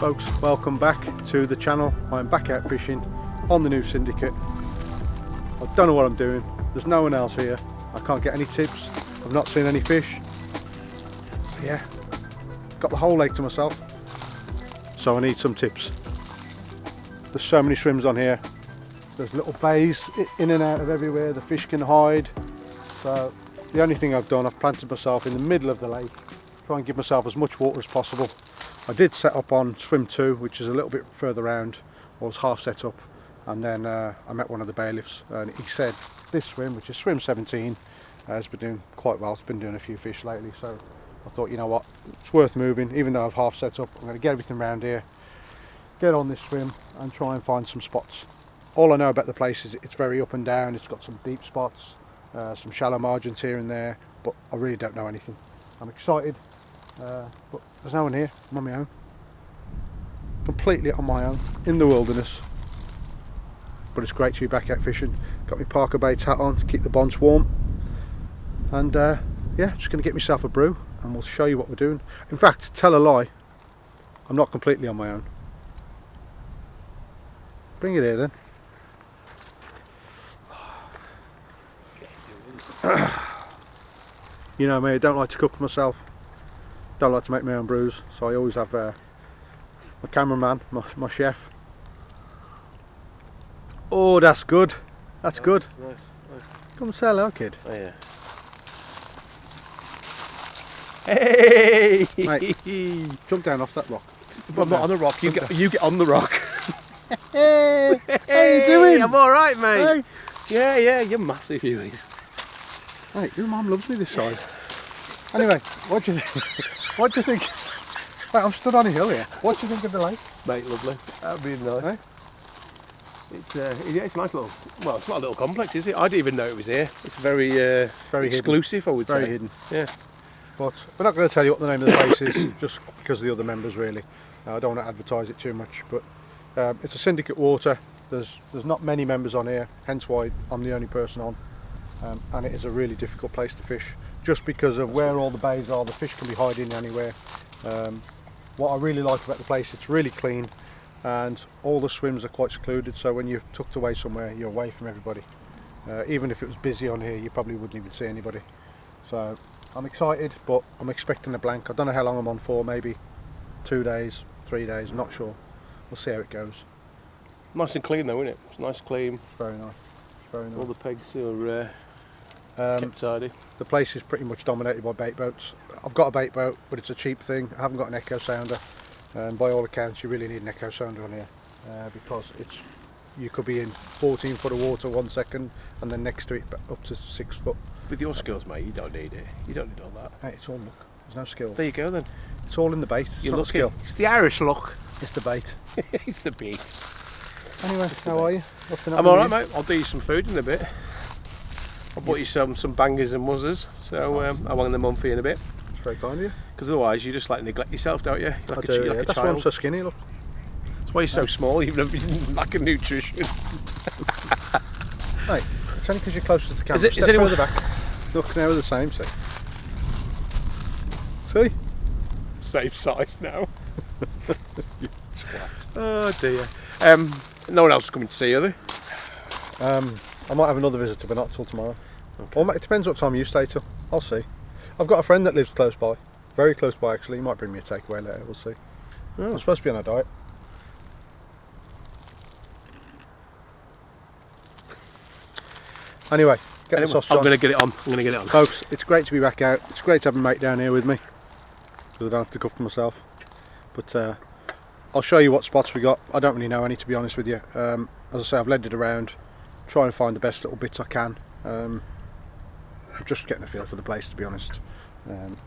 Folks, welcome back to the channel. I'm back out fishing on the new Syndicate. I don't know what I'm doing. There's no one else here. I can't get any tips. I've not seen any fish. Yeah, got the whole lake to myself. So I need some tips. There's so many swims on here. There's little bays in and out of everywhere. The fish can hide. So the only thing I've done, I've planted myself in the middle of the lake. Try and give myself as much water as possible. I did set up on swim 2, which is a little bit further round. I was half set up, and then I met one of the bailiffs, and he said this swim, which is swim 17, has been doing quite well. It's been doing a few fish lately, so I thought, you know what, it's worth moving. Even though I've half set up, I'm going to get everything around here, get on this swim, and try and find some spots. All I know about the place is it's very up and down. It's got some deep spots, some shallow margins here and there, but I really don't know anything. I'm excited. But there's no one here. I'm on my own, completely on my own in the wilderness, but it's great to be back out fishing. Got my Parker Baits hat on to keep the bonds warm, and yeah, just going to get myself a brew and we'll show you what we're doing. In fact, tell a lie, I'm not completely on my own. Bring it here then. You know me, I don't like to cook for myself. Don't like to make my own brews, so I always have my cameraman, my chef. Oh, that's good. That's good. Nice. Come say hello, kid. Oh yeah. Hey! Mate, jump down off that rock. I'm not on the rock. You get on the rock. Hey! How you doing? I'm all right, mate. Hey. Yeah, you're massive, you is. Mate, your mum loves me this size. Anyway, what do you think? What do you think? Mate, I'm stood on a hill here. What do you think of the lake? Mate, lovely. That'd be nice. Hey? It's a nice little. Well, it's not a little complex, is it? I didn't even know it was here. It's very exclusive, hidden. I would Very say. hidden. Yeah. But we're not going to tell you what the name of the place is, just because of the other members, really. I don't want to advertise it too much, but it's a Syndicate water. There's not many members on here, hence why I'm the only person on. And it is a really difficult place to fish, just because of where all the bays are. The fish can be hiding anywhere. What I really like about the place, it's really clean, and all the swims are quite secluded, so when you're tucked away somewhere, you're away from everybody. Even if it was busy on here, you probably wouldn't even see anybody. So I'm excited, but I'm expecting a blank. I don't know how long I'm on for, maybe 2 days, 3 days, I'm not sure. We'll see how it goes. Nice and clean though, isn't it? It's nice, clean. It's very nice. It's very nice. All the pegs are kept tidy. The place is pretty much dominated by bait boats. I've got a bait boat, but it's a cheap thing. I haven't got an echo sounder, and by all accounts you really need an echo sounder on here, because you could be in 14 foot of water 1 second, and then next to it up to 6 foot. With your skills, mate, you don't need it. You don't need all that. Hey, it's all luck. There's no skill. There you go then. It's all in the bait. You're not lucky. skill. It's the Irish luck. It's the bait. It's the bait. Anyway, how are you? What's been I'm happening alright, with you? mate. I'll do you some food in a bit. I bought you some bangers and muzzers, so I'll hang them on for you in a bit. It's very kind of you. Because otherwise you just like neglect yourself, don't you? You're like I do, you're yeah. like That's a why I'm child. so skinny, look. That's why you're so small. You've never been lack of nutrition. Mate, it's only because you're closer to the camera. Is Step anyone further back. Look, now we're the same, see? See? Same size now. You Twat. Oh dear. No one else is coming to see you, are they? I might have another visitor, but not till tomorrow. Okay. Or it depends what time you stay till. I'll see. I've got a friend that lives close by, very close by actually. He might bring me a takeaway later. We'll see. Oh. I'm supposed to be on a diet. Anyway, get the sausage I'm on. going to get it on. I'm going to get it on. Folks, it's great to be back out. It's great to have a mate down here with me, because I don't have to cook for myself. But I'll show you what spots we got. I don't really know any, to be honest with you. As I say, I've led it around, try and find the best little bits I can. I'm just getting a feel for the place, to be honest.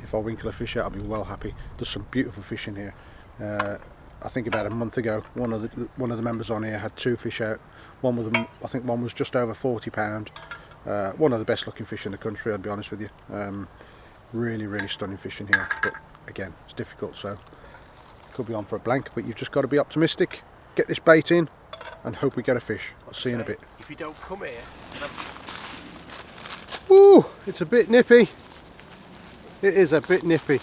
If I winkle a fish out, I'll be well happy. There's some beautiful fish in here. I think about a month ago, one of the members on here had 2 fish out. One of them, I think one was just over £40. One of the best looking fish in the country, I'll be honest with you. Really stunning fish in here, but again, it's difficult, so could be on for a blank, but you've just got to be optimistic, get this bait in, and hope we get a fish. I'll see you in a bit. If you don't come here, Ooh, it's a bit nippy. It is a bit nippy.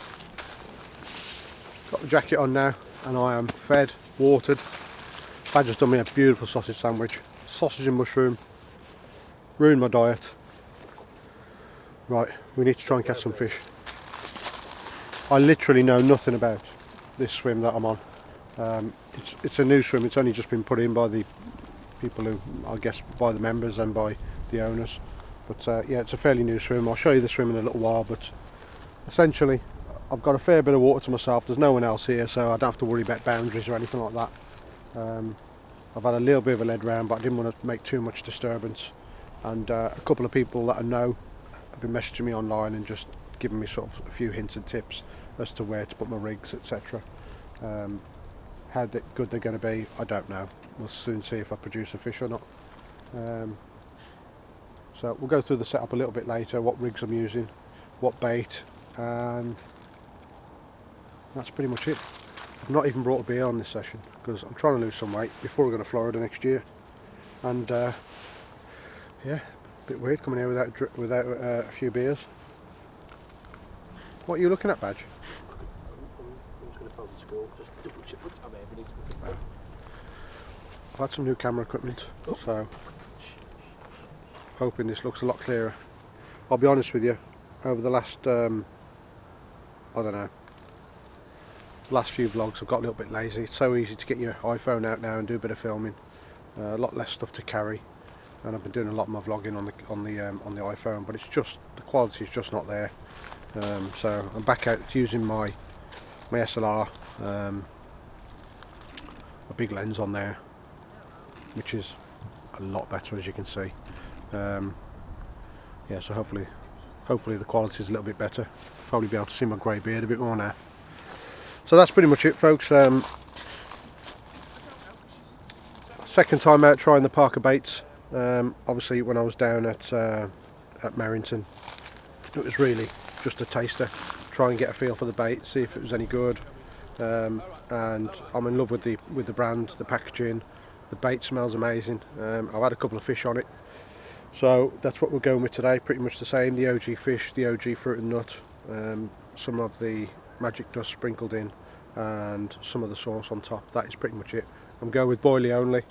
Got the jacket on now. and I am fed, watered. Badger's done me a beautiful sausage sandwich. Sausage and mushroom. Ruined my diet. Right, we need to try and catch some fish. I literally know nothing about this swim that I'm on. It's a new swim. It's only just been put in by the people who, I guess, by the members and by the owners. But yeah, it's a fairly new swim. I'll show you the swim in a little while, but essentially I've got a fair bit of water to myself. There's no one else here, so I don't have to worry about boundaries or anything like that. I've had a little bit of a lead round, but I didn't want to make too much disturbance. And a couple of people that I know have been messaging me online and just giving me sort of a few hints and tips as to where to put my rigs, etc. How good they're going to be, I don't know. We'll soon see if I produce a fish or not. So we'll go through the setup a little bit later, what rigs I'm using, what bait, and that's pretty much it. I've not even brought a beer on this session because I'm trying to lose some weight before we go to Florida next year. And yeah, a bit weird coming here without a few beers. What are you looking at, Badge? I'm just going to phone the school, just to double check what's everything. I've had some new camera equipment, so hoping this looks a lot clearer. I'll be honest with you, over the last, I don't know, last few vlogs I've got a little bit lazy. It's so easy to get your iPhone out now and do a bit of filming. A lot less stuff to carry, and I've been doing a lot of my vlogging on the iPhone, but it's just, the quality is just not there. So I'm back out using my SLR, a big lens on there, which is a lot better, as you can see. Yeah, so hopefully the quality is a little bit better. Probably be able to see my grey beard a bit more now. So that's pretty much it, folks. Second time out trying the Parker baits. Obviously when I was down at Merrington, it was really just a taster, try and get a feel for the bait, see if it was any good. And I'm in love with the brand, the packaging. The bait smells amazing. I've had a couple of fish on it, so that's what we're going with today. Pretty much the same, the OG fish, the OG fruit and nut, some of the magic dust sprinkled in, and some of the sauce on top. That is pretty much it. I'm going with boilie only,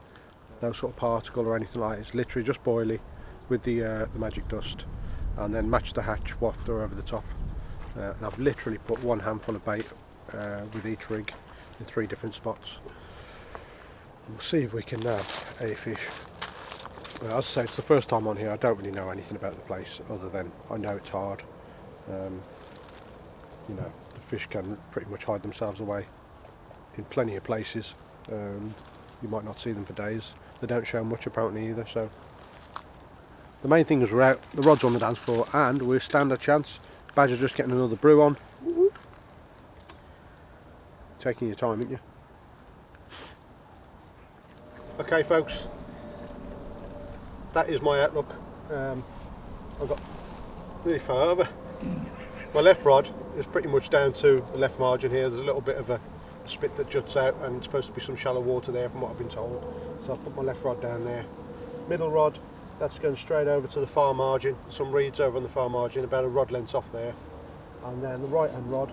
no sort of particle or anything like that. It's literally just boilie with the magic dust, and then match the hatch wafter over the top. And I've literally put one handful of bait with each rig in 3 different spots. We'll see if we can nab a fish. As I say, it's the first time on here. I don't really know anything about the place other than I know it's hard. You know, the fish can pretty much hide themselves away in plenty of places. You might not see them for days. They don't show much apparently either. So the main thing is we're out, the rod's on the dance floor, and we stand a chance. Badger's just getting another brew on. Taking your time, aren't you? Okay, folks, that is my outlook. I've got really fell over. My left rod is pretty much down to the left margin here. There's a little bit of a spit that juts out, and it's supposed to be some shallow water there from what I've been told. So I've put my left rod down there. Middle rod, that's going straight over to the far margin. Some reeds over on the far margin, about a rod length off there. And then the right hand rod,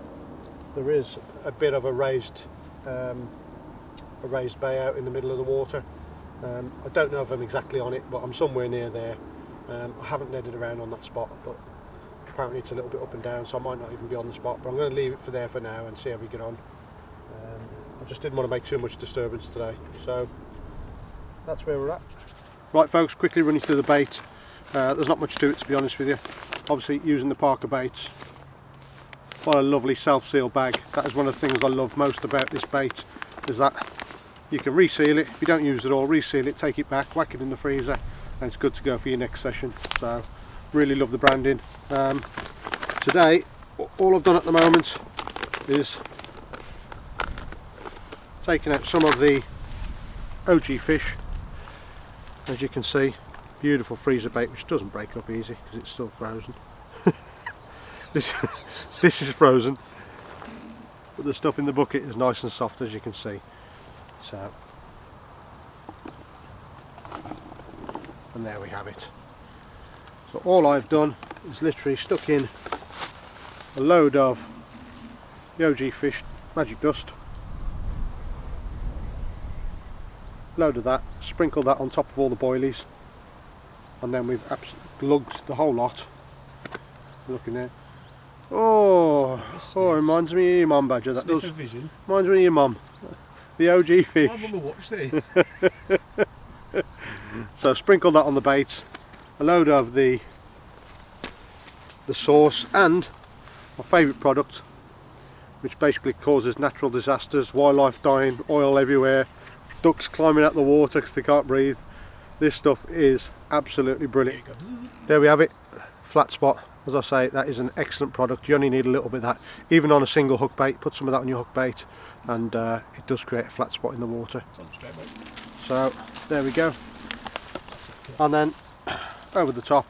there is a bit of a raised bay out in the middle of the water. I don't know if I'm exactly on it, but I'm somewhere near there. I haven't leaded around on that spot, but apparently it's a little bit up and down, so I might not even be on the spot, but I'm going to leave it for there for now and see how we get on. I just didn't want to make too much disturbance today, so that's where we're at. Right, folks, quickly running through the bait. There's not much to it, to be honest with you. Obviously using the Parker baits. What a lovely self-seal bag. That is one of the things I love most about this bait, is that you can reseal it. If you don't use it all, reseal it, take it back, whack it in the freezer, and it's good to go for your next session. So really love the branding. Today all I've done at the moment is taking out some of the OG fish. As you can see, beautiful freezer bait which doesn't break up easy because it's still frozen. This is frozen, but the stuff in the bucket is nice and soft, as you can see. So, and there we have it. So all I've done is literally stuck in a load of the OG fish magic dust, load of that, sprinkle that on top of all the boilies, and then we've lugged the whole lot. Looking there. Oh, it reminds me of your mum, Badger. That does. Vision. Reminds me of your mum. The OG fish. I want to watch this. So sprinkle that on the bait, a load of the sauce, and my favourite product, which basically causes natural disasters, wildlife dying, oil everywhere, ducks climbing out the water because they can't breathe. This stuff is absolutely brilliant. There we have it, flat spot. As I say, that is an excellent product. You only need a little bit of that, even on a single hook bait. Put some of that on your hook bait, and it does create a flat spot in the water. So there we go. And then over the top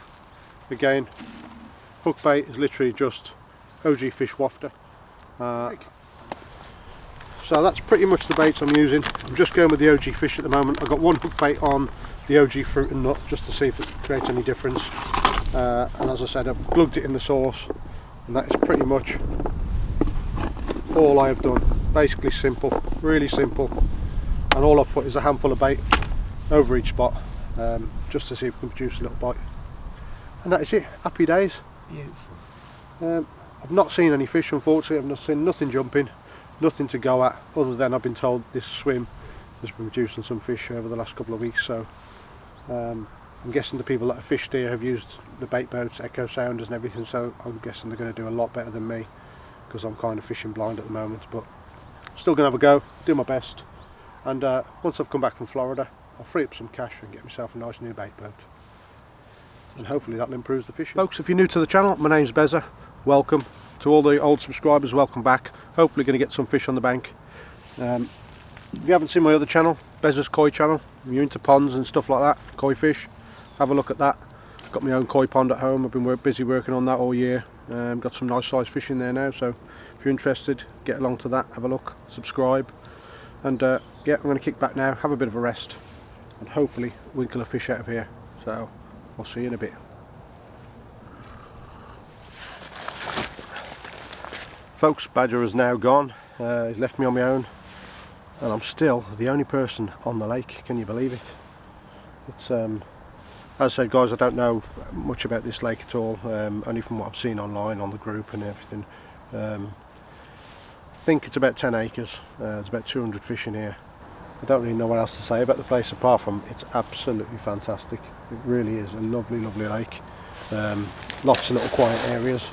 again, hook bait is literally just OG fish wafter. So that's pretty much the baits I'm using. I'm just going with the OG fish at the moment. I've got one hook bait on the OG fruit and nut just to see if it creates any difference. And as I said, I've glugged it in the sauce, and that is pretty much all I have done. Basically simple, really simple, and all I've put is a handful of bait over each spot, just to see if we can produce a little bite. And that is it. Happy days. Beautiful. I've not seen any fish, unfortunately. I've not seen nothing jumping, nothing to go at, other than I've been told this swim has been producing some fish over the last couple of weeks. So I'm guessing the people that have fished here have used the bait boats, echo sounders and everything, so I'm guessing they're going to do a lot better than me, because I'm kind of fishing blind at the moment. But still going to have a go, do my best, and once I've come back from Florida, I'll free up some cash and get myself a nice new bait boat, and hopefully that'll improve the fishing. Folks, if you're new to the channel, my name's Bezza. Welcome. To all the old subscribers, welcome back. Hopefully going to get some fish on the bank. If you haven't seen my other channel, Bezza's Koi channel, if you're into ponds and stuff like that, koi fish, have a look at that. Got my own koi pond at home. I've been busy working on that all year. Got some nice sized fish in there now, so if you're interested, get along to that, have a look, subscribe, and yeah, I'm going to kick back now, have a bit of a rest, and hopefully winkle a fish out of here. So I'll see you in a bit. Folks, Badger is now gone. He's left me on my own, and I'm still the only person on the lake. Can you believe it? It's as I said, guys, I don't know much about this lake at all, only from what I've seen online on the group and everything. I think it's about 10 acres, there's about 200 fish in here. I don't really know what else to say about the place apart from it's absolutely fantastic. It really is a lovely, lovely lake. Lots of little quiet areas.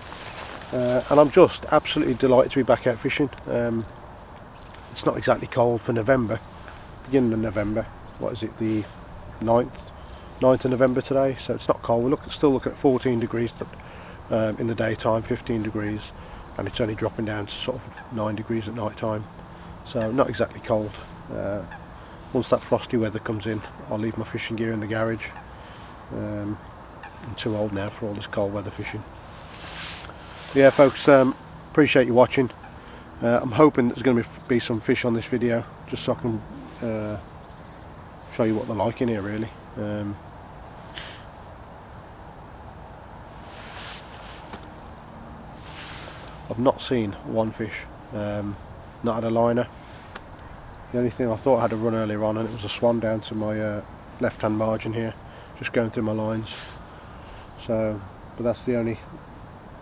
And I'm just absolutely delighted to be back out fishing. It's not exactly cold for November, beginning of November. What is it, the 9th of November today, so it's not cold. We're still looking at 14 degrees in the daytime, 15 degrees, and it's only dropping down to sort of 9 degrees at night time, so not exactly cold. Once that frosty weather comes in, I'll leave my fishing gear in the garage. I'm too old now for all this cold weather fishing. Yeah, folks, appreciate you watching. I'm hoping there's going to be some fish on this video, just so I can show you what they're like in here, really. I've not seen one fish, not had a liner. The only thing I thought I had a run earlier on, and it was a swan down to my left hand margin here, just going through my lines. So, but that's the only,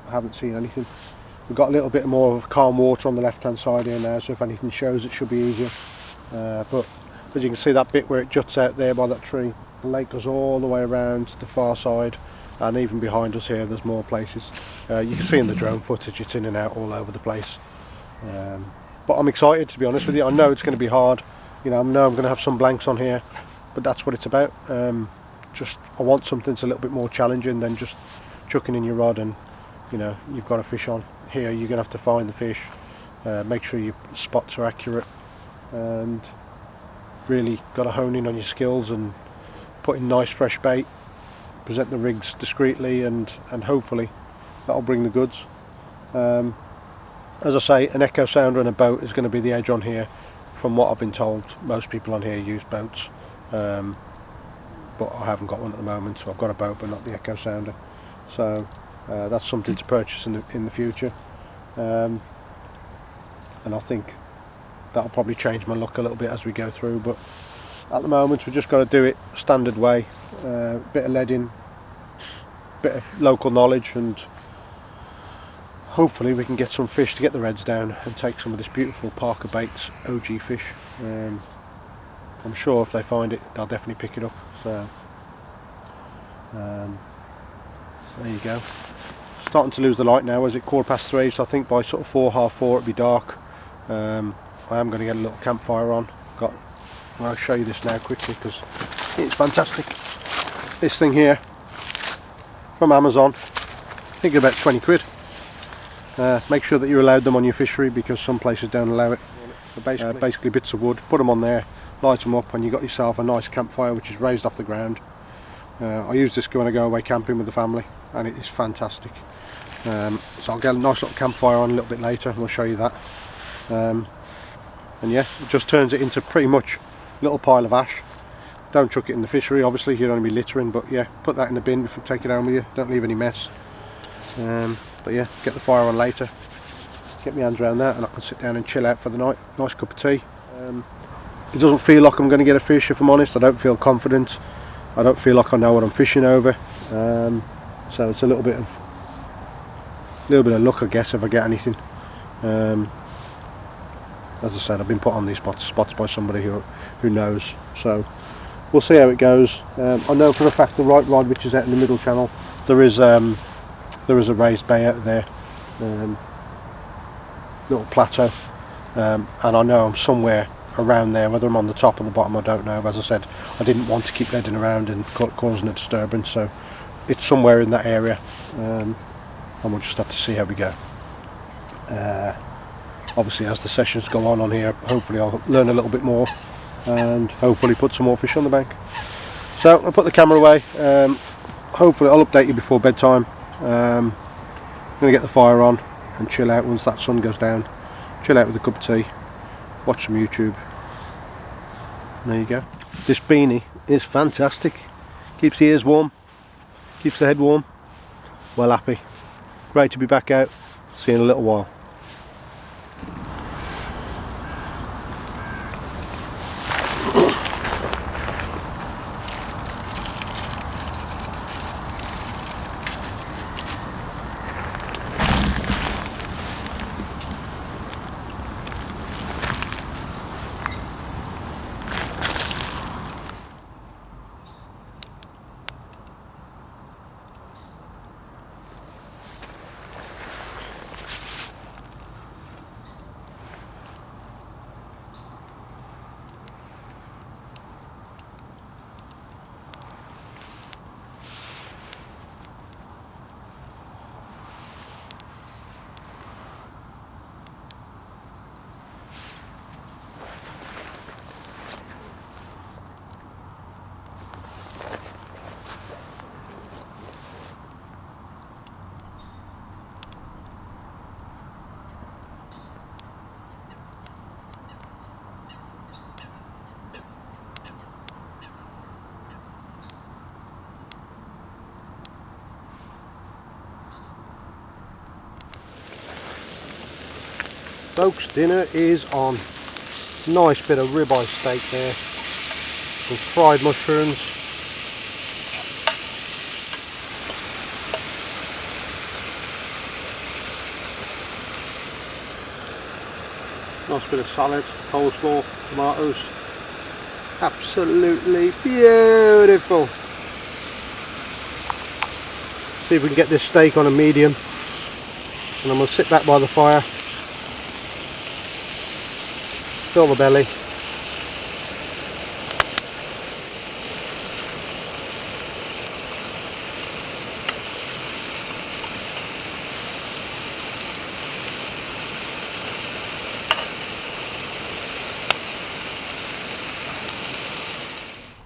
I haven't seen anything. We've got a little bit more of calm water on the left hand side here now, so if anything shows it should be easier. But as you can see, that bit where it juts out there by that tree, the lake goes all the way around to the far side, and even behind us here there's more places. You can see in the drone footage it's in and out all over the place. But I'm excited, to be honest with you. I know it's going to be hard, you know, I know I'm going to have some blanks on here, but that's what it's about. Just I want something that's a little bit more challenging than just chucking in your rod and, you know, you've got a fish on. Here you're going to have to find the fish, make sure your spots are accurate, and really got to hone in on your skills and put in nice fresh bait, present the rigs discreetly, and hopefully that'll bring the goods. As I say, an echo sounder and a boat is going to be the edge on here. From what I've been told, most people on here use boats, but I haven't got one at the moment, so I've got a boat but not the echo sounder. So that's something to purchase in the future, and I think that'll probably change my look a little bit as we go through. But At the moment we've just got to do it standard way, bit of leading, bit of local knowledge, and hopefully we can get some fish to get the reds down and take some of this beautiful Parker Baits OG fish. I'm sure if they find it they'll definitely pick it up, so there you go. Starting to lose the light now. As it 3:15, so I think by sort of 4, half 4 it'll be dark. I am going to get a little campfire on. I'll show you this now quickly because it's fantastic. This thing here from Amazon, I think about 20 quid. Make sure that you allowed them on your fishery because some places don't allow it. Basically bits of wood, put them on there, light them up, and you got yourself a nice campfire which is raised off the ground. I use this when I go away camping with the family, and it is fantastic. So I'll get a nice little campfire on a little bit later and we'll show you that. And yeah, it just turns it into pretty much a little pile of ash. Don't chuck it in the fishery, obviously you'd only be littering, but yeah, put that in the bin before you take it home with you, don't leave any mess. But yeah, get the fire on later, get my hands around that, and I can sit down and chill out for the night. Nice cup of tea. It doesn't feel like I'm going to get a fish, if I'm honest. I don't feel confident, I don't feel like I know what I'm fishing over, so it's a little bit of luck, I guess, if I get anything. As I said, I've been put on these spots by somebody who knows, so we'll see how it goes. I know for a fact the right rod, which is out in the middle channel, there is a raised bay out there, little plateau, and I know I'm somewhere around there. Whether I'm on the top or the bottom I don't know. As I said, I didn't want to keep heading around and causing a disturbance, so it's somewhere in that area, and we'll just have to see how we go. Obviously as the sessions go on here, hopefully I'll learn a little bit more and hopefully put some more fish on the bank. So I'll put the camera away. Hopefully I'll update you before bedtime. I'm going to get the fire on and chill out once that sun goes down. Chill out with a cup of tea, watch some YouTube. And there you go. This beanie is fantastic. Keeps the ears warm, keeps the head warm. Well happy. Great to be back out. See you in a little while. Folks, dinner is on. Nice bit of ribeye steak there, some fried mushrooms, nice bit of salad, coleslaw, tomatoes. Absolutely beautiful. See if we can get this steak on a medium, and I'm going to sit back by the fire, fill the belly.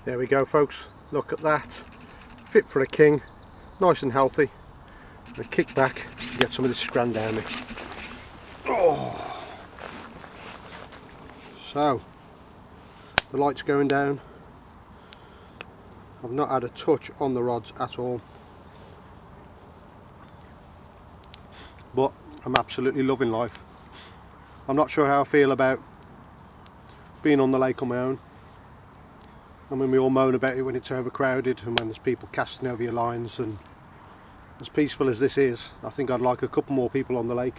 There we go, folks, look at that, fit for a king, nice and healthy. I'm going to kick back and get some of this scran down me. Oh. So, the light's going down. I've not had a touch on the rods at all, but I'm absolutely loving life. I'm not sure how I feel about being on the lake on my own. I mean, we all moan about it when it's overcrowded and when there's people casting over your lines, and as peaceful as this is, I think I'd like a couple more people on the lake.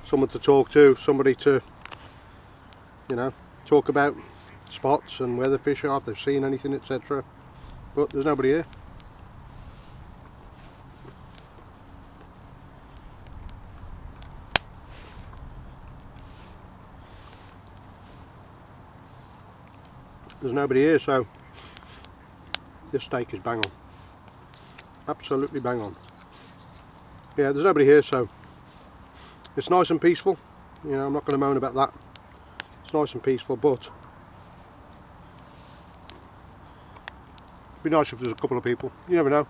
Someone to talk to, somebody to, you know, talk about spots and where the fish are, if they've seen anything, etc. But there's nobody here. There's nobody here, so this steak is bang on. Absolutely bang on. Yeah, there's nobody here, so it's nice and peaceful. You know, I'm not going to moan about that. It's nice and peaceful, but it'd be nice if there's a couple of people. You never know.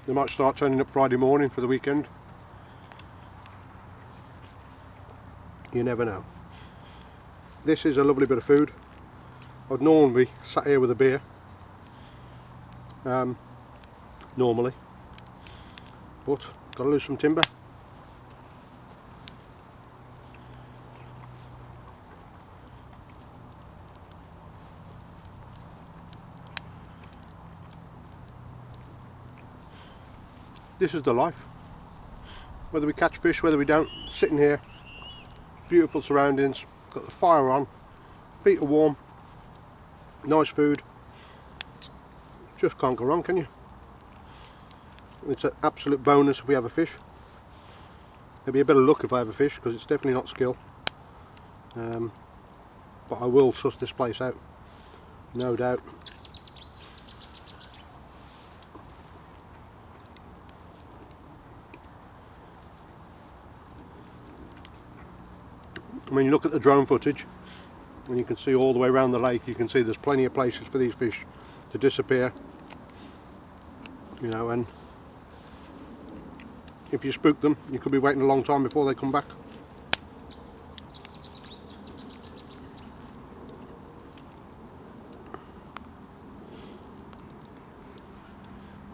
They might start turning up Friday morning for the weekend. You never know. This is a lovely bit of food. I'd normally be sat here with a beer, normally, but got to lose some timber. This is the life. Whether we catch fish, whether we don't, sitting here, beautiful surroundings, got the fire on, feet are warm, nice food, just can't go wrong, can you? It's an absolute bonus if we have a fish. There'll be a bit of luck if I have a fish, because it's definitely not skill, but I will suss this place out, no doubt. When you look at the drone footage, and you can see all the way around the lake, you can see there's plenty of places for these fish to disappear, you know, and if you spook them, you could be waiting a long time before they come back.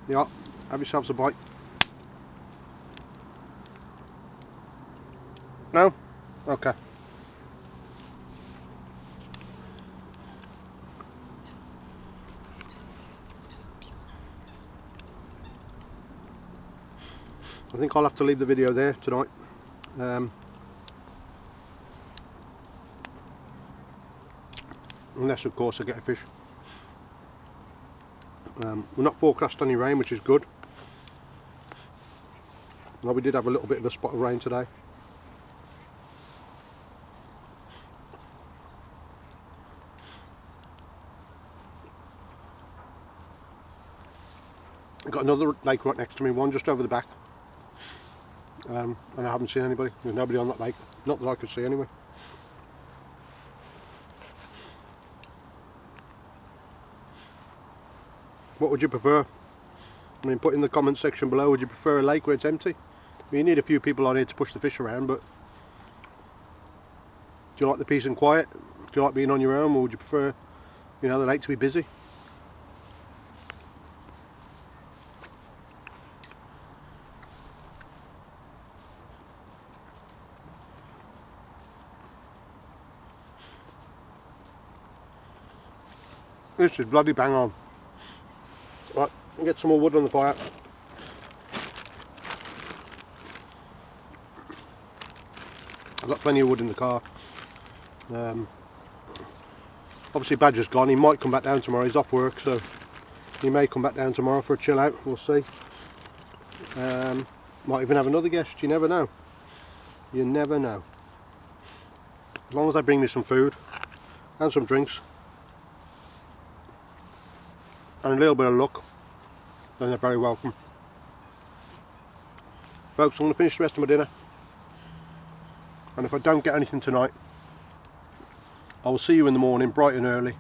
Yeah, have yourselves a bite. No? Okay. I think I'll have to leave the video there tonight. Unless of course I get a fish. We're not forecast any rain, which is good. Well, we did have a little bit of a spot of rain today. I've got another lake right next to me, one just over the back. And I haven't seen anybody. There's nobody on that lake. Not that I could see anyway. What would you prefer? I mean, put in the comment section below, would you prefer a lake where it's empty? I mean, you need a few people on here to push the fish around, but do you like the peace and quiet? Do you like being on your own, or would you prefer, you know, the lake to be busy? This is bloody bang on. Right, I'll get some more wood on the fire. I've got plenty of wood in the car. Obviously Badger's gone, he might come back down tomorrow, he's off work, so he may come back down tomorrow for a chill out, we'll see. Might even have another guest, you never know. You never know. As long as they bring me some food and some drinks and a little bit of luck, then they're very welcome. Folks, I'm going to finish the rest of my dinner, and if I don't get anything tonight, I will see you in the morning bright and early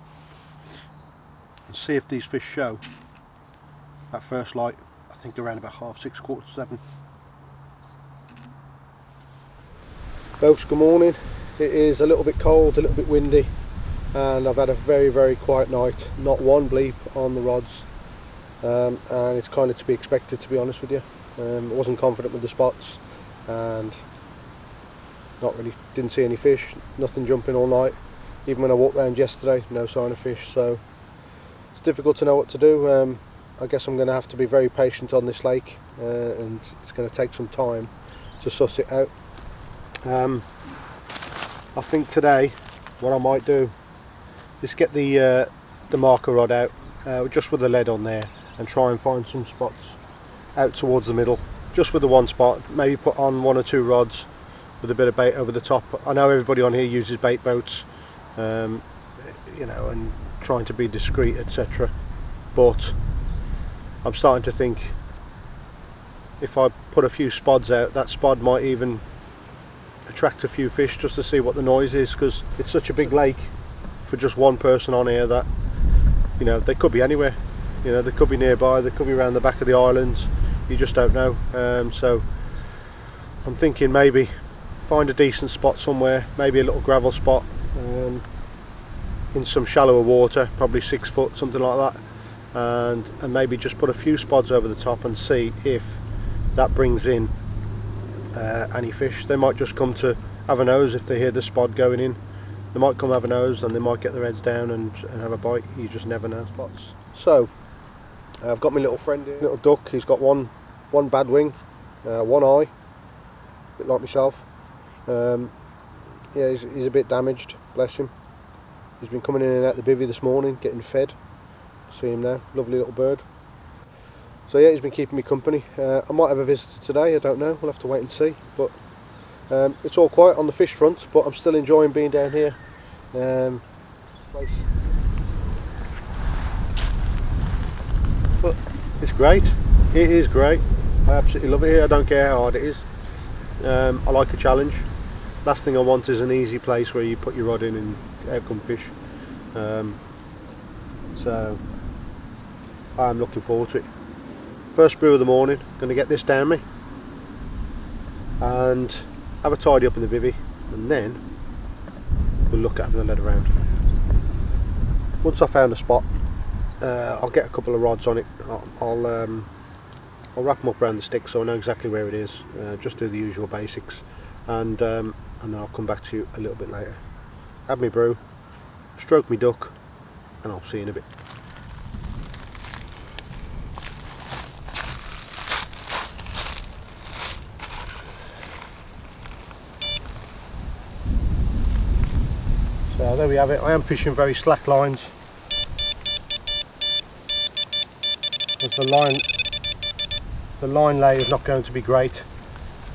and see if these fish show at first light. I think around about 6:30, 7:15. Folks, good morning. It is a little bit cold, a little bit windy, and I've had a very, very quiet night. Not one bleep on the rods, and it's kind of to be expected, to be honest with you. I wasn't confident with the spots, and didn't see any fish, nothing jumping all night. Even when I walked round yesterday, no sign of fish, so it's difficult to know what to do. I guess I'm going to have to be very patient on this lake, and it's going to take some time to suss it out. I think today what I might do is get the marker rod out, just with the lead on there, and try and find some spots out towards the middle, just with the one spot. Maybe put on 1 or 2 rods with a bit of bait over the top. I know everybody on here uses bait boats, you know, and trying to be discreet, etc. But I'm starting to think if I put a few spods out, that spod might even attract a few fish just to see what the noise is, because it's such a big lake for just one person on here that, you know, they could be anywhere. You know, they could be nearby, they could be around the back of the islands, you just don't know. So I'm thinking maybe find a decent spot somewhere, maybe a little gravel spot, in some shallower water, probably 6 foot, something like that, and maybe just put a few spods over the top and see if that brings in any fish. They might just come to have a nose if they hear the spod going in. They might come have a nose and they might get their heads down and have a bite. You just never know. Spots. So I've got my little friend here, little duck. He's got one bad wing, one eye, a bit like myself. Yeah, he's a bit damaged, bless him. He's been coming in and out the bivvy this morning, getting fed. See him now, lovely little bird. So yeah, he's been keeping me company. I might have a visitor today, I don't know, we'll have to wait and see. But it's all quiet on the fish front, but I'm still enjoying being down here. But it's great, it is great. I absolutely love it here, I don't care how hard it is. I like a challenge. Last thing I want is an easy place where you put your rod in and out come fish. So I'm looking forward to it. First brew of the morning, going to get this down me and have a tidy up in the bivvy, and then we'll look at having a lead around. Once I found a spot, I'll get a couple of rods on it. I'll wrap them up around the stick so I know exactly where it is. Just do the usual basics, and then I'll come back to you a little bit later. Have me brew, stroke me duck, and I'll see you in a bit. So there we have it. I am fishing very slack lines, because the line lay is not going to be great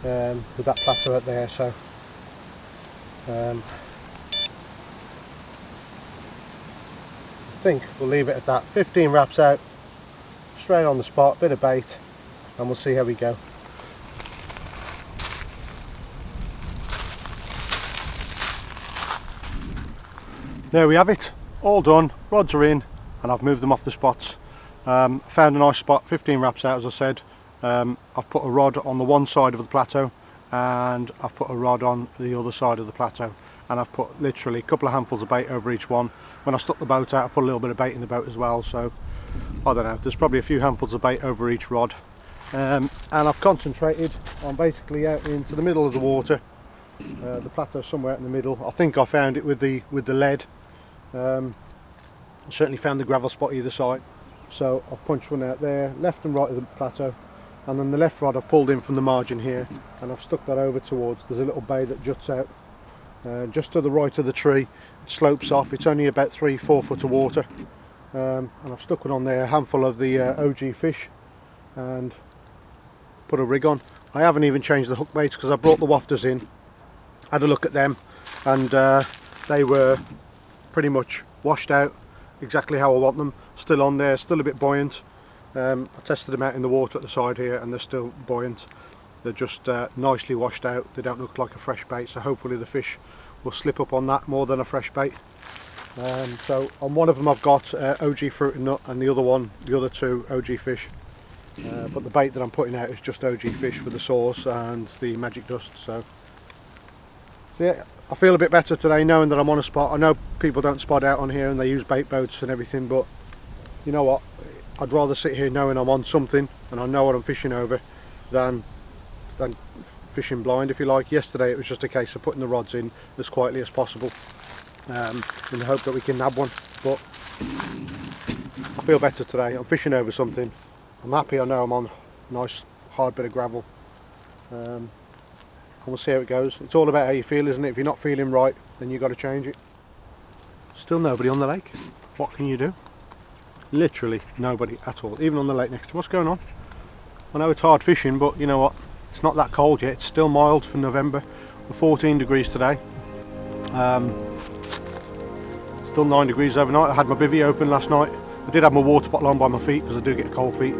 with that plateau out there. So I think we'll leave it at that. 15 wraps out, straight on the spot, bit of bait, and we'll see how we go. There we have it, all done, rods are in, and I've moved them off the spots. Found a nice spot, 15 wraps out as I said. I've put a rod on the one side of the plateau, and I've put a rod on the other side of the plateau, and I've put literally a couple of handfuls of bait over each one. When I stuck the boat out, I put a little bit of bait in the boat as well, so I don't know, there's probably a few handfuls of bait over each rod. And I've concentrated on basically out into the middle of the water. The plateau somewhere out in the middle. I think I found it with the lead. Certainly found the gravel spot either side, so I've punched one out there, left and right of the plateau, and then the left rod I've pulled in from the margin here, and I've stuck that over towards, there's a little bay that juts out just to the right of the tree. It slopes off, it's only about 3-4 foot of water, and I've stuck one on there, a handful of the OG fish, and put a rig on. I haven't even changed the hook baits because I brought the wafters in, had a look at them, and they were pretty much washed out exactly how I want them, still on there, still a bit buoyant. I tested them out in the water at the side here and they're still buoyant. They're just nicely washed out, they don't look like a fresh bait, so hopefully the fish will slip up on that more than a fresh bait. So on one of them I've got OG fruit and nut, and the other two OG fish, but the bait that I'm putting out is just OG fish with the sauce and the magic dust. So yeah, I feel a bit better today knowing that I'm on a spot. I know people don't spot out on here and they use bait boats and everything, but you know what, I'd rather sit here knowing I'm on something and I know what I'm fishing over than fishing blind, if you like. Yesterday it was just a case of putting the rods in as quietly as possible, in the hope that we can nab one. But I feel better today. I'm fishing over something. I'm happy. I know I'm on a nice hard bit of gravel. And we'll see how it goes. It's all about how you feel, isn't it? If you're not feeling right, then you've got to change it. Still nobody on the lake. What can you do? Literally nobody at all, even on the lake next to. What's going on? I know it's hard fishing, but you know what? It's not that cold yet. It's still mild for November. We're 14 degrees today. Still 9 degrees overnight. I had my bivvy open last night. I did have my water bottle on by my feet because I do get cold feet,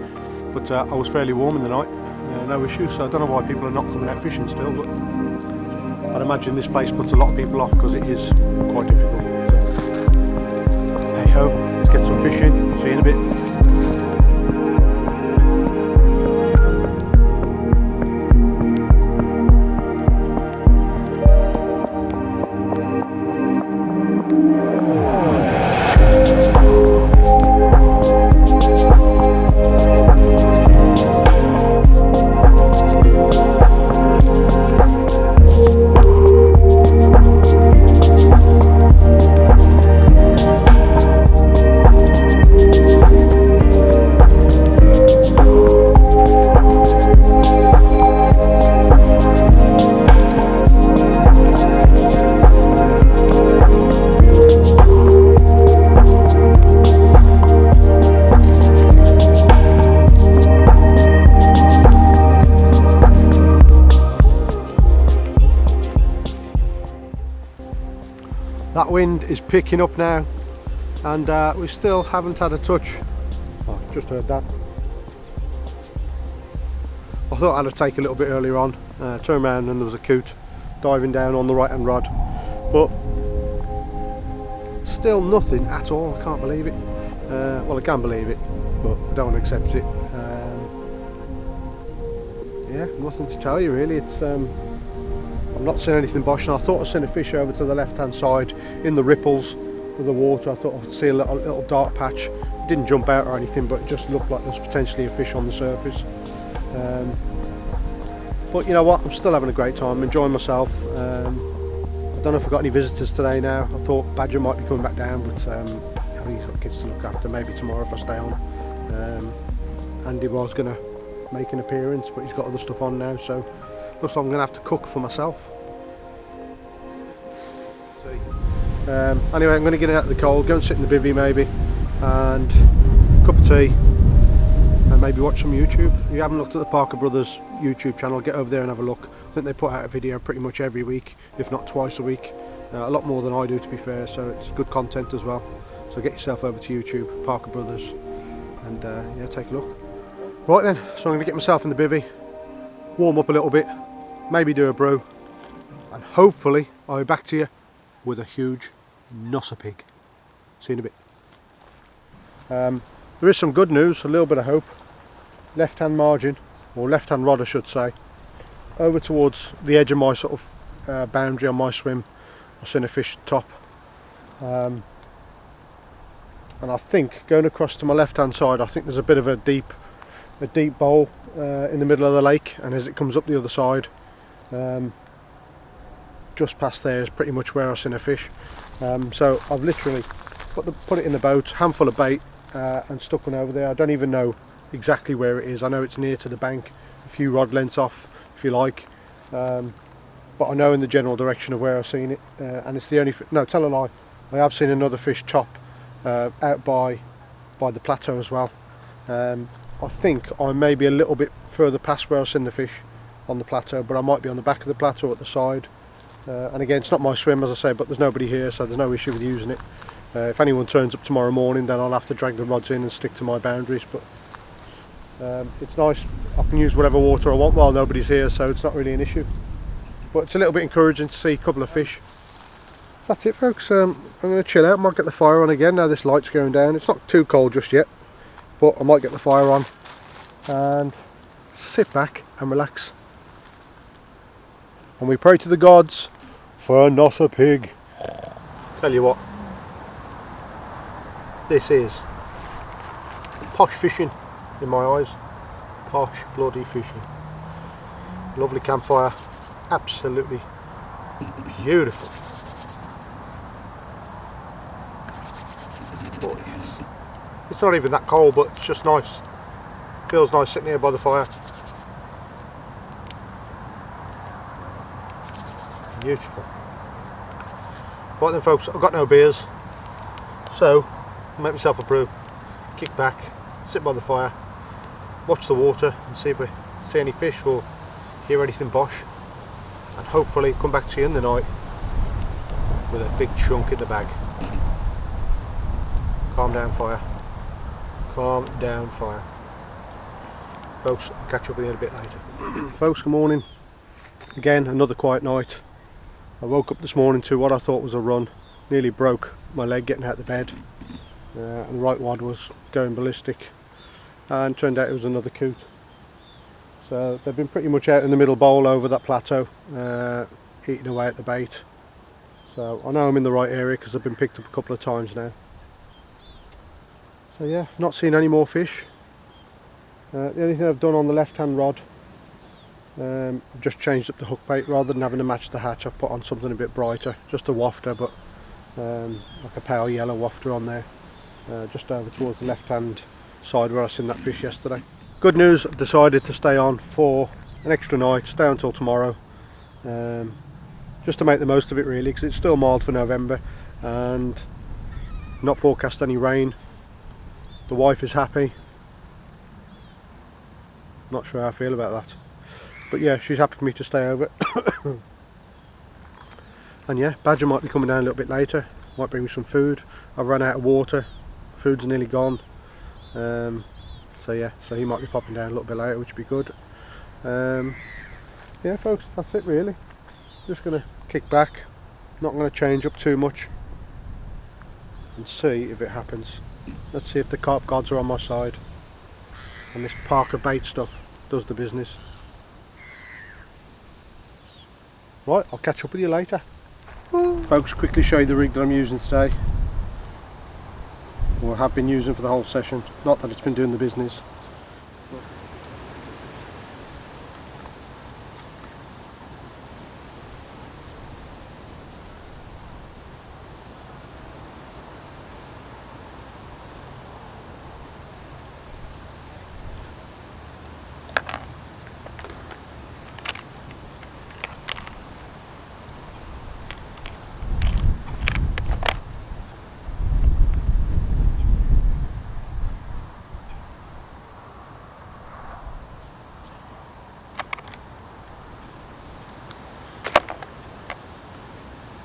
but I was fairly warm in the night. No issues. So I don't know why people are not coming out fishing still, but I'd imagine this place puts a lot of people off because it is quite difficult. So, hey ho, let's get some fishing. See you in a bit. That wind is picking up now, and we still haven't had a touch. Oh, just heard that. I thought I'd have taken a little bit earlier on, turned around and there was a coot diving down on the right hand rod, but still nothing at all. I can't believe it. Well, I can believe it, but I don't want to accept it. Yeah, nothing to tell you really. It's I'm not seeing anything bosh, and I thought I'd seen a fish over to the left hand side in the ripples of the water. I thought I'd see a little dark patch. It didn't jump out or anything, but it just looked like there was potentially a fish on the surface. But you know what, I'm still having a great time, enjoying myself. I don't know if I've got any visitors today now. I thought Badger might be coming back down, but I think he's got kids to look after. Maybe tomorrow if I stay on. Andy was going to make an appearance, but he's got other stuff on now, so looks like I'm going to have to cook for myself. Anyway, I'm going to get out of the cold, go and sit in the bivvy maybe, and a cup of tea, and maybe watch some YouTube. If you haven't looked at the Parker Brothers YouTube channel, get over there and have a look. I think they put out a video pretty much every week, if not twice a week. A lot more than I do, to be fair, so it's good content as well. So get yourself over to YouTube, Parker Brothers, and yeah, take a look. Right then, so I'm going to get myself in the bivvy, warm up a little bit, maybe do a brew, and hopefully I'll be back to you with a huge nosser pig. See you in a bit. There is some good news, a little bit of hope. Left hand margin, or left hand rod I should say, over towards the edge of my sort of boundary on my swim, I've seen a fish top. And I think going across to my left hand side, I think there's a bit of a deep bowl in the middle of the lake, and as it comes up the other side, just past there is pretty much where I've seen a fish. So I've literally put it in the boat, handful of bait, and stuck one over there. I don't even know exactly where it is. I know it's near to the bank, a few rod lengths off if you like, but I know in the general direction of where I've seen it, and it's the only no, tell a lie, I have seen another fish top out by the plateau as well. I think I may be a little bit further past where I've seen the fish on the plateau, but I might be on the back of the plateau at the side. And again, it's not my swim, as I say, but there's nobody here, so there's no issue with using it. If anyone turns up tomorrow morning, then I'll have to drag the rods in and stick to my boundaries, but it's nice. I can use whatever water I want while nobody's here, so it's not really an issue. But it's a little bit encouraging to see a couple of fish. That's it, folks. I'm going to chill out. I might get the fire on again now this light's going down. It's not too cold just yet, but I might get the fire on and sit back and relax. And we pray to the gods for a nosser pig. Tell you what, this is posh fishing in my eyes. Posh bloody fishing. Lovely campfire, absolutely beautiful. Oh yes. It's not even that cold, but it's just nice. Feels nice sitting here by the fire. Beautiful. Right then folks, I've got no beers, so I'll make myself a brew, kick back, sit by the fire, watch the water and see if we see any fish or hear anything bosh, and hopefully come back to you in the night with a big chunk in the bag. Calm down, fire. Calm down, fire. Folks, I'll catch up with you a bit later. Folks, good morning. Again, another quiet night. I woke up this morning to what I thought was a run. Nearly broke my leg getting out of the bed. And the right wad was going ballistic. And turned out it was another coot. So they've been pretty much out in the middle bowl over that plateau, eating away at the bait. So I know I'm in the right area because I've been picked up a couple of times now. So yeah, not seen any more fish. The only thing I've done on the left hand rod, I've just changed up the hook bait. Rather than having to match the hatch, I've put on something a bit brighter, just a wafter, but like a pale yellow wafter on there, just over towards the left hand side where I seen that fish yesterday. Good news, I've decided to stay on for an extra night, stay until tomorrow, just to make the most of it really, because it's still mild for November and not forecast any rain. The wife is happy. Not sure how I feel about that, but yeah, she's happy for me to stay over. And yeah, Badger might be coming down a little bit later, might bring me some food. I've run out of water, food's nearly gone, so yeah, so he might be popping down a little bit later, which would be good. Yeah folks, that's it really. Just going to kick back, not going to change up too much, and see if it happens. Let's see if the carp gods are on my side and this Parker bait stuff does the business. Right, I'll catch up with you later. Folks, quickly show you the rig that I'm using today, or have been using for the whole session, not that it's been doing the business.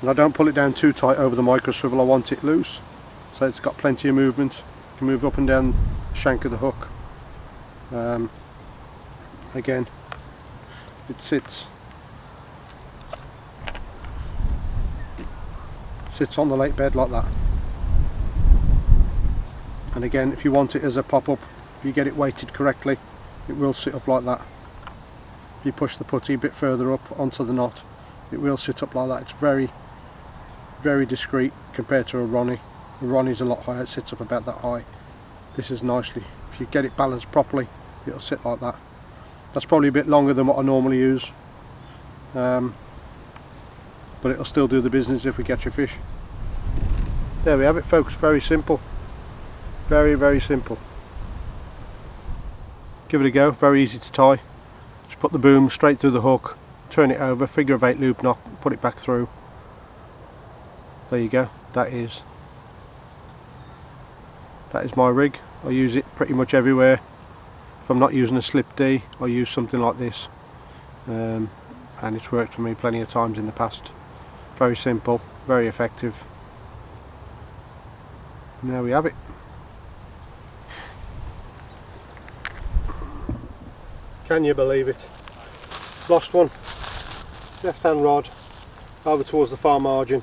And I don't pull it down too tight over the micro swivel, I want it loose, so it's got plenty of movement. You can move up and down the shank of the hook. Again, it sits on the lake bed like that. And again, if you want it as a pop-up, if you get it weighted correctly, it will sit up like that. If you push the putty a bit further up onto the knot, it will sit up like that. It's very, very discreet compared to a Ronnie. The Ronnie's a lot higher, it sits up about that high. This is nicely, if you get it balanced properly, it'll sit like that. That's probably a bit longer than what I normally use, but it'll still do the business if we catch a fish. There we have it folks, very simple. Very, very simple. Give it a go, very easy to tie. Just put the boom straight through the hook, turn it over, figure of 8 loop knot, put it back through. There you go, that is my rig. I use it pretty much everywhere. If I'm not using a slip D, I use something like this, and it's worked for me plenty of times in the past. Very simple, very effective. And there we have it. Can you believe it? Lost one. Left hand rod over towards the far margin.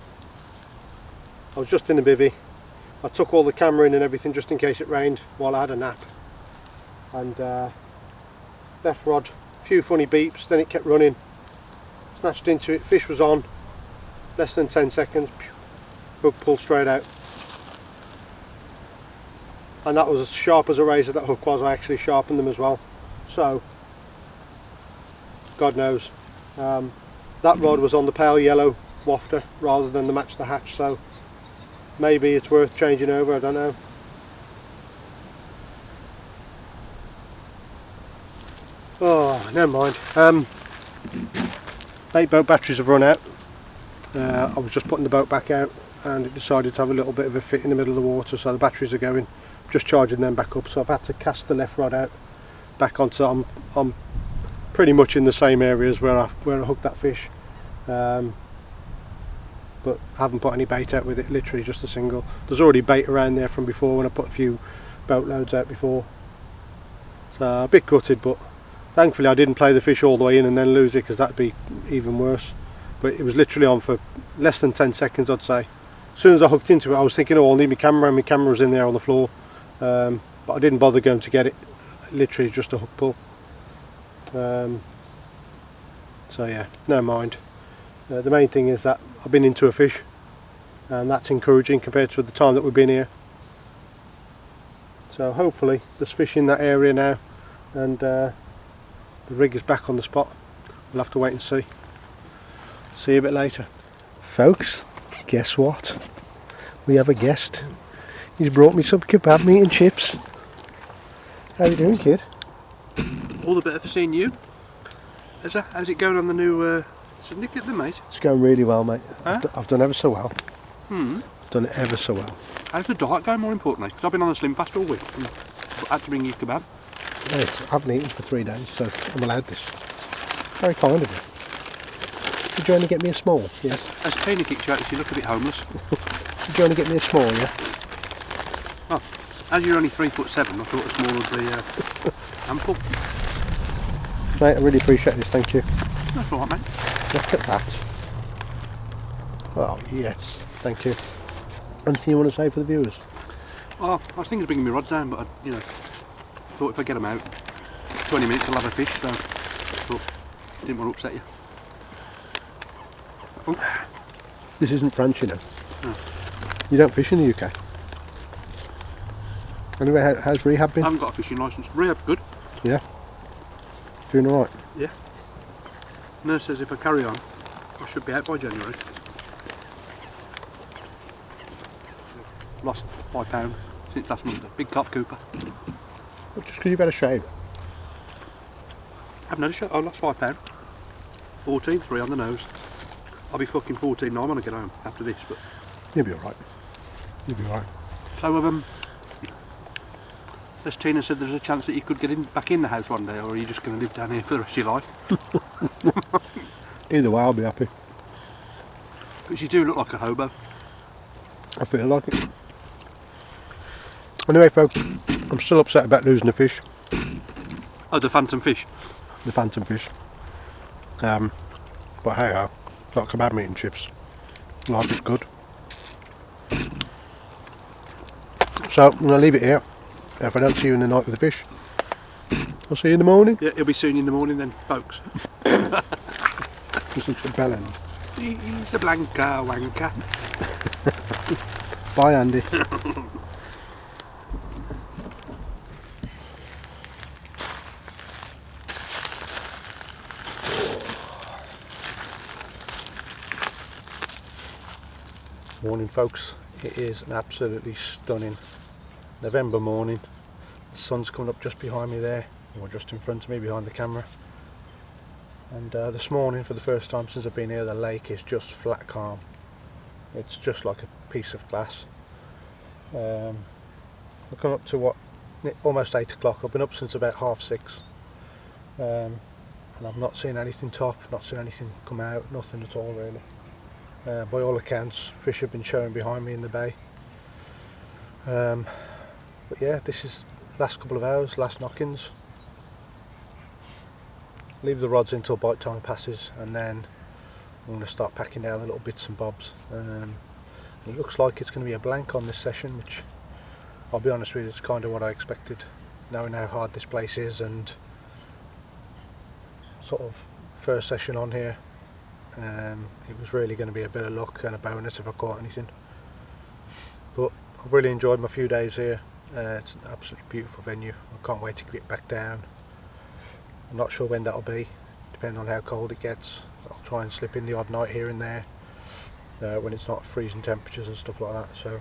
I was just in the bivvy. I took all the camera in and everything just in case it rained while I had a nap. And left rod, a few funny beeps, then it kept running. Snatched into it, fish was on. Less than 10 seconds, hook pulled straight out. And that was as sharp as a razor, that hook was. I actually sharpened them as well. So, God knows. That rod was on the pale yellow wafter rather than the match the hatch, so maybe it's worth changing over, I don't know. Oh, never mind. Bait boat batteries have run out. I was just putting the boat back out and it decided to have a little bit of a fit in the middle of the water, so the batteries are going. Just charging them back up, so I've had to cast the left rod out back onto. I'm pretty much in the same areas where I hooked that fish, but I haven't put any bait out with it, literally just a single. There's already bait around there from before when I put a few boat loads out before, so a bit gutted, but thankfully I didn't play the fish all the way in and then lose it, because that'd be even worse. But it was literally on for less than 10 seconds, I'd say. As soon as I hooked into it, I was thinking, oh, I'll need my camera, and my camera was in there on the floor, but I didn't bother going to get it. Literally just a hook pull. So yeah, never mind. The main thing is that I've been into a fish, and that's encouraging compared to the time that we've been here. So hopefully there's fish in that area now, and the rig is back on the spot. We'll have to wait and see. See you a bit later. Folks, guess what? We have a guest. He's brought me some kebab meat and chips. How you doing, kid? All the better for seeing you. How's it going on the new Syndicate then, mate? It's going really well, mate. Huh? I've done ever so well. Hmm. I've done it ever so well. How's the diet going, more importantly? Because I've been on the slim fast all week and I had to bring you kebab. Yes, I haven't eaten for 3 days, so I'm allowed this. Very kind of you. Did you only get me a small? Yes. As Tina kicks you out, you look a bit homeless. Did you only get me a small? Yeah. Oh, as you're only 3'7", I thought a small would be ample. Mate, I really appreciate this. Thank you. That's all right, mate. Look at that. Oh yes, thank you. Anything you want to say for the viewers? Oh, I was thinking of bringing my rods down, but I thought if I get them out, 20 minutes I'll have a fish, so I thought didn't want to upset you. Oh. This isn't France, you know. Oh. You don't fish in the UK. Anyway, how's rehab been? I haven't got a fishing licence. Rehab's good. Yeah. Doing alright? Yeah. Nurse says if I carry on, I should be out by January. Lost £5 since last Monday. Big Carp Cooper. Well, just because you've had a shave. I've noticed I lost £5. 14.3 on the nose. I'll be fucking 14.9 when I get home after this, but You'll be alright. You'll be alright. so as Tina said, there's a chance that you could get back in the house one day, or are you just going to live down here for the rest of your life? Either way, I'll be happy. Because you do look like a hobo. I feel like it. Anyway, folks, I'm still upset about losing the fish. Oh, the phantom fish. The phantom fish. But hey ho, got kebab meat and chips. Life is good. So I'm going to leave it here. If I don't see you in the night with the fish, I'll see you in the morning. Yeah, it'll be soon in the morning then, folks. Listen to the bell end. He's a blanca wanker. Bye, Andy. Morning, folks. It is an absolutely stunning November morning. The sun's coming up just behind me there, or just in front of me behind the camera. And this morning, for the first time since I've been here, the lake is just flat calm. It's just like a piece of glass. I've come up to almost 8 o'clock. I've been up since about 6:30, and I've not seen anything top, not seen anything come out, nothing at all really. By all accounts, fish have been showing behind me in the bay. But yeah, this is the last couple of hours, last knockings. Leave the rods until bite time passes, and then I'm going to start packing down the little bits and bobs. It looks like it's going to be a blank on this session, which I'll be honest with you, it's kind of what I expected, knowing how hard this place is, and sort of first session on here. It was really going to be a bit of luck and a bonus if I caught anything. But I've really enjoyed my few days here. It's an absolutely beautiful venue. I can't wait to get back down. I'm not sure when that'll be, depending on how cold it gets. I'll try and slip in the odd night here and there. when it's not freezing temperatures and stuff like that. So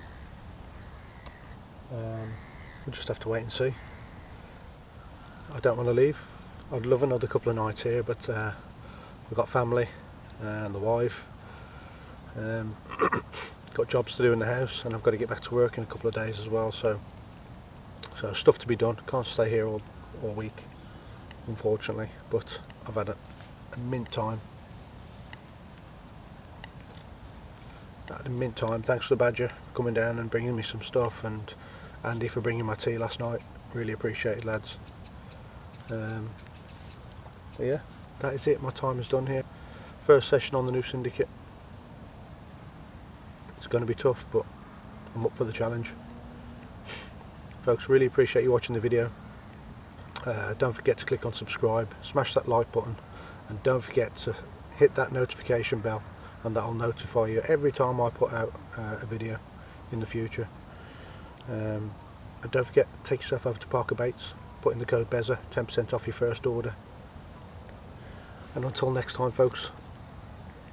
we'll just have to wait and see. I don't want to leave. I'd love another couple of nights here, but we've got family and the wife. Got jobs to do in the house, and I've got to get back to work in a couple of days as well. So stuff to be done. Can't stay here all week, unfortunately. But I've had a mint time. Thanks to the Badger for coming down and bringing me some stuff, and Andy for bringing my tea last night. Really appreciate it, lads. But yeah, that is it. My time is done here. First session on the new Syndicate. It's going to be tough, but I'm up for the challenge. Folks, really appreciate you watching the video. Don't forget to click on subscribe, smash that like button, and don't forget to hit that notification bell, and that'll notify you every time I put out a video in the future. And don't forget, take yourself over to Parker Baits, put in the code BEZZA, 10% off your first order. And until next time, folks,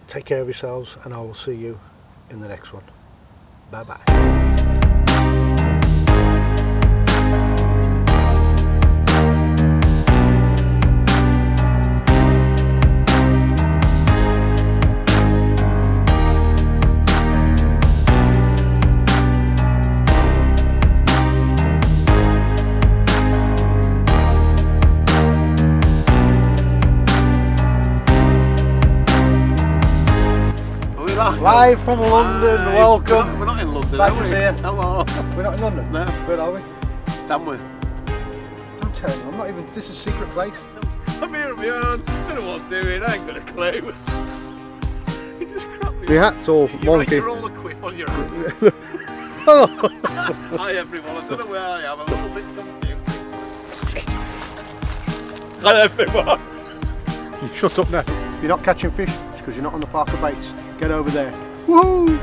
take care of yourselves, and I will see you in the next one. Bye bye. Live from London, welcome. We're not in London, Badger's are we? here. Hello. We're not in London? No. Where are we? Tamworth. Don't tell me, I'm not even, this is a secret place. I'm here on my own. Don't know what I'm doing. I ain't got a clue. You just crap me. The hat's all wonky. You're all a quiff on your hat. Hello. Hi everyone. I don't know where I am. I'm a little bit confused. Hi everyone. You shut up now. If you're not catching fish, it's because you're not on the Parker Baits. Get over there. Woo!